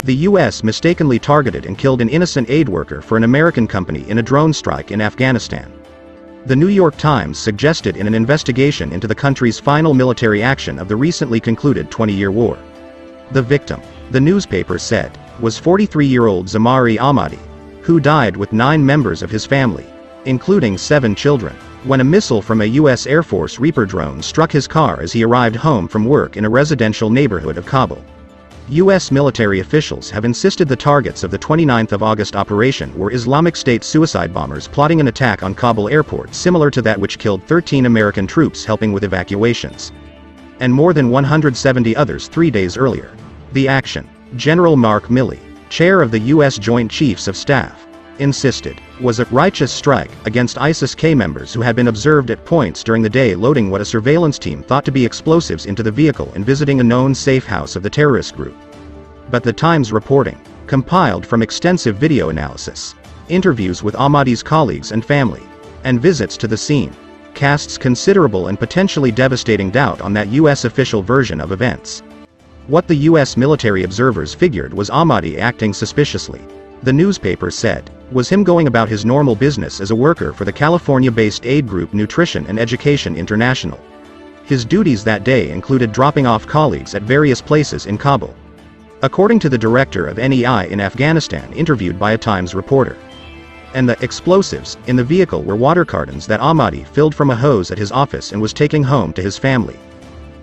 The U.S. mistakenly targeted and killed an innocent aid worker for an American company in a drone strike in Afghanistan. The New York Times suggested in an investigation into the country's final military action of the recently concluded 20-year war. The victim, the newspaper said, was 43-year-old Zamari Ahmadi, who died with 9 members of his family, including 7 children, when a missile from a U.S. Air Force Reaper drone struck his car as he arrived home from work in a residential neighborhood of Kabul. U.S. military officials have insisted the targets of the 29th of August operation were Islamic State suicide bombers plotting an attack on Kabul airport similar to that which killed 13 American troops helping with evacuations, and more than 170 others 3 days earlier. The action, General Mark Milley, chair of the U.S. Joint Chiefs of Staff, insisted, was a righteous strike against ISIS-K members who had been observed at points during the day loading what a surveillance team thought to be explosives into the vehicle and visiting a known safe house of the terrorist group. But the Times reporting, compiled from extensive video analysis, interviews with Ahmadi's colleagues and family, and visits to the scene, casts considerable and potentially devastating doubt on that U.S. official version of events. What the U.S. military observers figured was Ahmadi acting suspiciously, the newspaper said, was him going about his normal business as a worker for the California-based aid group Nutrition and Education International. His duties that day included dropping off colleagues at various places in Kabul, according to the director of NEI in Afghanistan interviewed by a Times reporter. And the explosives in the vehicle were water cartons that Ahmadi filled from a hose at his office and was taking home to his family.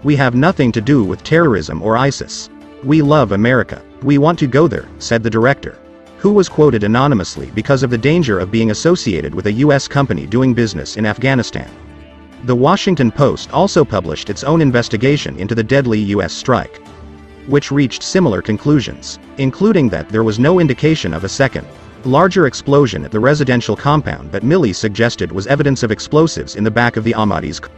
We have nothing to do with terrorism or ISIS. We love America. We want to go there, said the director, who was quoted anonymously because of the danger of being associated with a U.S. company doing business in Afghanistan. The Washington Post also published its own investigation into the deadly U.S. strike, which reached similar conclusions, including that there was no indication of a second, larger explosion at the residential compound that Milley suggested was evidence of explosives in the back of the Ahmadi's car.